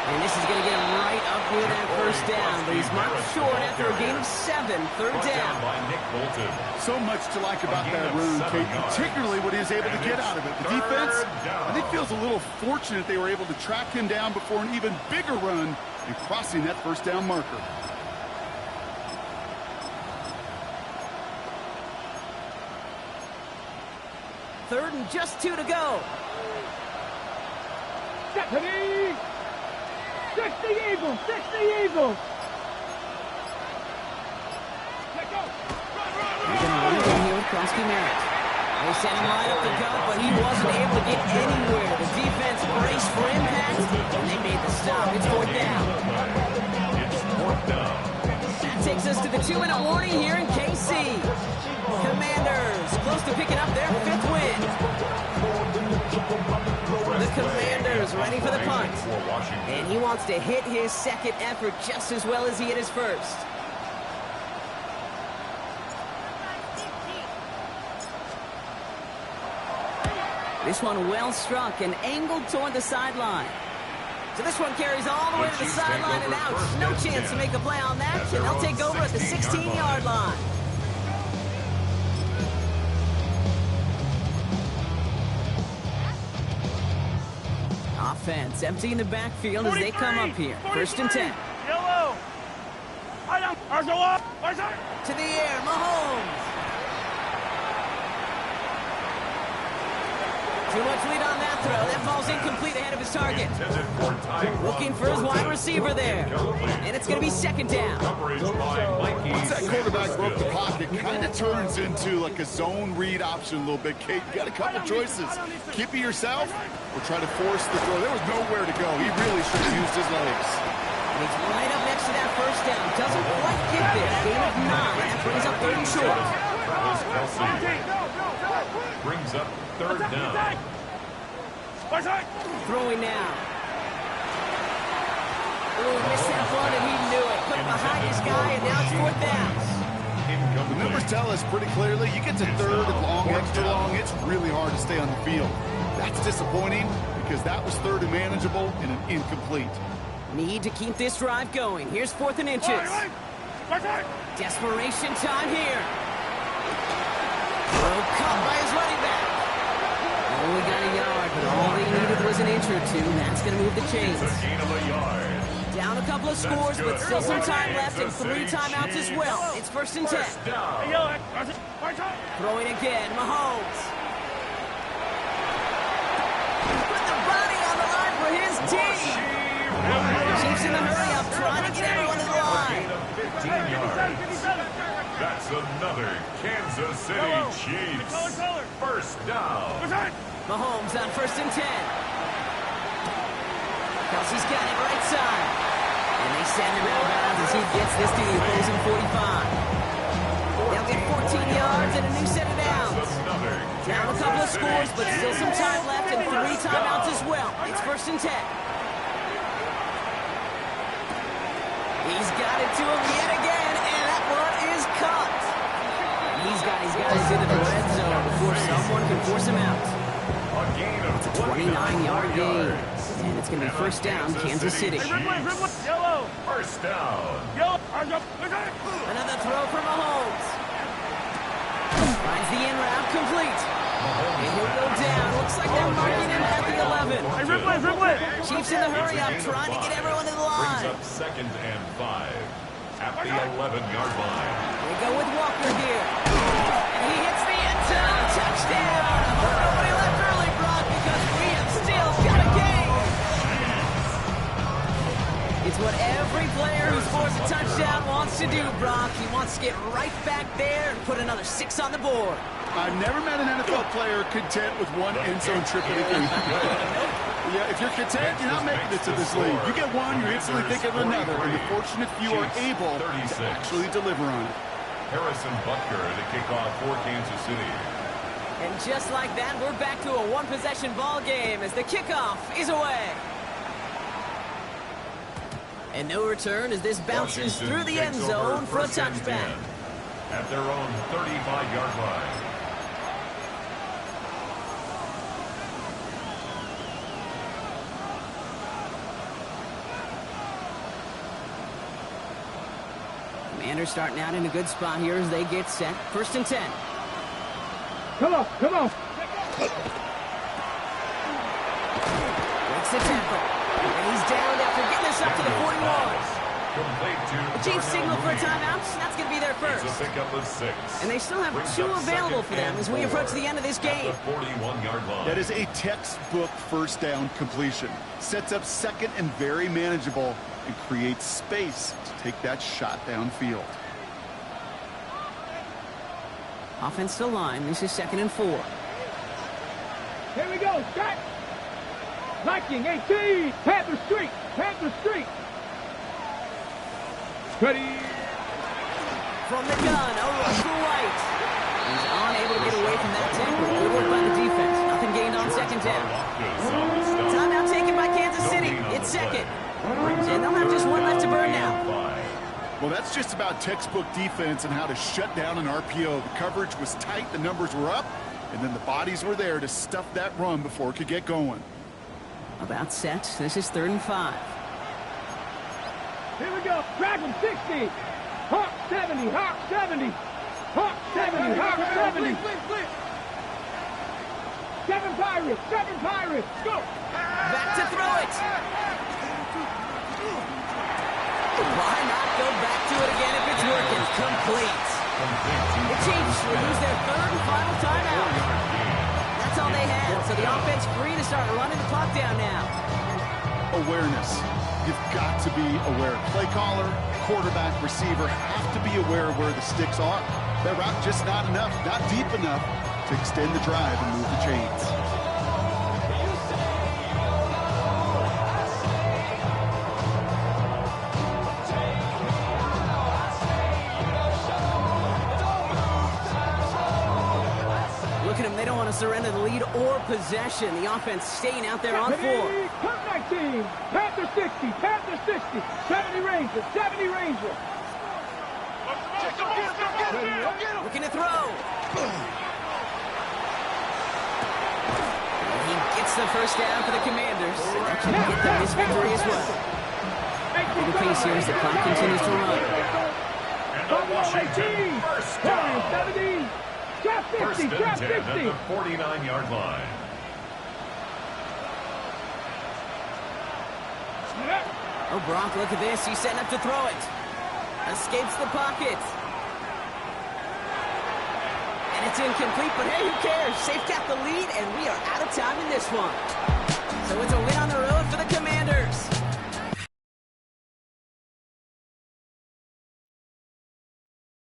Speaker 1: And this is going to get him right up near that 1st down. But he's marked short after a gain of 7. 3rd down.
Speaker 2: So much to like about that run, Kate, particularly what he was able to get out of it. The defense, I think, feels a little fortunate they were able to track him down before an even bigger run and crossing that 1st down marker.
Speaker 1: Third and just 2 to go.
Speaker 3: Stephanie! 60 Eagles! 60 Eagles! Let go!
Speaker 1: They're going to run it in here with Frosty Merritt. They sent him right up the gut, but he wasn't able to get anywhere. The defense braced for impact, and they made the stop. It's 4th down.
Speaker 4: It's 4th down.
Speaker 1: That takes us to the 2-minute warning here in KC. Commanders close to picking up their 5th win. The Commanders ready for the punt. And he wants to hit his 2nd effort just as well as he hit his 1st. This one well struck and angled toward the sideline. So this one carries all the way to the sideline and out. No chance to make a play on that, and they'll take over at the 16-yard line. offense, emptying the backfield as they come up here. 1st and 10.
Speaker 3: Yellow.
Speaker 1: To the air, Mahomes. Too much lead on that throw. That ball's incomplete ahead of his target. Looking for his wide receiver there. And it's going to be 2nd down.
Speaker 2: Once that quarterback broke the pocket, kind of turns into like a zone read option a little bit. Kate, you got a couple choices. Keep it yourself or try to force the throw. There was nowhere to go. He really should have used his legs.
Speaker 1: And it's right up next to that 1st down. Doesn't quite get there. Gain of 9. That brings up 3rd and short.
Speaker 4: Brings up 3rd down.
Speaker 1: Throwing now. Oh, missed that one, and he knew it. Put it behind his guy, and now it's 4th down.
Speaker 2: The numbers tell us pretty clearly, you get to 3rd and long, extra long, it's really hard to stay on the field. That's disappointing because that was 3rd and manageable and an incomplete.
Speaker 1: Need to keep this drive going. Here's 4th and inches. Desperation time here. Oh, caught by his running back. Only got a yard, but all he needed was an inch or 2. That's going to move the chains.
Speaker 4: It's a gain of a yard.
Speaker 1: Down a couple of scores, but still some time left and 3 timeouts as well. It's 1st and 10. Throwing again, Mahomes. Put the body on the line for his team. Chiefs in the hurry-up, trying to get everyone to the line.
Speaker 4: 15 yards. That's another Kansas City Chiefs. 1st down.
Speaker 1: Mahomes on 1st and 10. Kelsey's got it right side. And they send him out of bounds as he gets this to the opposing 45. They'll get 14 yards and a new set of downs. Down a couple of scores, but still some time left and 3 timeouts as well. It's 1st and 10. He's got it to him yet again, and that one is caught. He's got his guys into the red zone before someone can force him out. It's a 29-yard gain, and it's going to be 1st down, Kansas City.
Speaker 4: 1st down.
Speaker 1: Another throw from Mahomes. Finds the in route complete. And he'll go down. Looks like they're marking him at the 11. Chiefs in the hurry-up, trying to get everyone to the line.
Speaker 4: Brings up 2nd and 5 at the 11-yard line.
Speaker 1: They go with Walker here. And he hits the end zone. Touchdown. I hope nobody left early, Brock, because we have still got a game. It's what every player who scores a touchdown wants to do, Brock. He wants to get right back there and put another 6 on the board.
Speaker 2: I've never met an NFL player content with one end zone trip in a game. Yeah, if you're content, you're not making it to this league. You get one, you're instantly thinking of another, and the fortunate few are able to actually deliver on it.
Speaker 4: Harrison Butker to kick off for Kansas City.
Speaker 1: And just like that, we're back to a one-possession ball game as the kickoff is away. And no return as this bounces through the end zone for a touchback.
Speaker 4: At their own 35-yard line.
Speaker 1: Commanders starting out in a good spot here as they get set. 1st and 10.
Speaker 3: Come on.
Speaker 1: Breaks the tackle. And he's down after getting this up to the 41. The Chiefs signal for a timeout. That's going to be their first.
Speaker 4: It's a pickup of 6.
Speaker 1: And they still have 2 available for them as we approach the end of this game.
Speaker 4: At the 41-yard line.
Speaker 2: That is a textbook 1st down completion. Sets up 2nd and very manageable and creates space to take that shot downfield.
Speaker 1: Offense to line. This is 2nd and 4.
Speaker 3: Here we go. Strike. Viking 18. Panther Street. Ready.
Speaker 1: From the gun, a rush to right. He's unable to get away from that tackle. Good work by the defense. Nothing gained on 2nd down. Timeout taken by Kansas City. It's 2nd. And they'll have just 1 left to burn now.
Speaker 2: Well, that's just about textbook defense and how to shut down an RPO. The coverage was tight, the numbers were up, and then the bodies were there to stuff that run before it could get going.
Speaker 1: About set. This is 3rd and 5.
Speaker 3: Here we go. Drag him 60. Hawk 70. Hawk 70. Hawk 70. Hawk 70. Seven Pirates! Seven Pirates! Go!
Speaker 1: Back to throw it. Why not go back to it again if it's working? Complete. The Chiefs will lose their third and final timeout. That's all they had, so the offense free to start running the clock down now.
Speaker 2: Awareness. You've got to be aware. Play caller, quarterback, receiver have to be aware of where the sticks are. That route just not enough, not deep enough to extend the drive and move the chains.
Speaker 1: Look at them. They don't want to surrender the lead or possession. The offense staying out there on 4.
Speaker 3: Cut 19. Panther 60. Panther 60. 70 Rangers. 70 Rangers.
Speaker 1: Looking to throw. He gets the first down for the Commanders. That should get them this victory as well. In the pace here as the clock continues to run.
Speaker 4: And the Washington first down.
Speaker 3: 70. Trap 50.
Speaker 4: First and
Speaker 3: Trap
Speaker 4: 10
Speaker 3: 50.
Speaker 4: at the 49-yard line.
Speaker 1: Oh, Brock, look at this. He's setting up to throw it. Escapes the pocket. And it's incomplete, but hey, who cares? They've got the lead, and we are out of time in this one. So it's a win on the road for the Commanders.